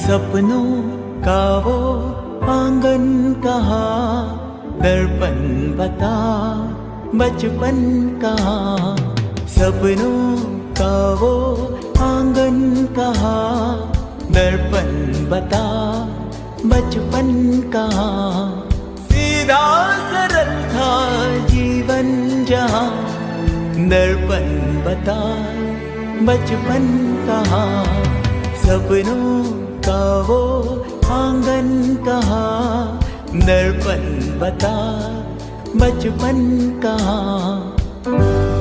सपनों का वो आंगन कहाँ, दर्पण बता बचपन कहाँ। सपनों का वो आंगन कहाँ, दर्पण बता बचपन कहाँ। सीधा सरल था जीवन जहाँ, दर्पण बता बचपन कहाँ। सपनों का वो आंगन कहाँ, दर्पण बता बचपन कहाँ।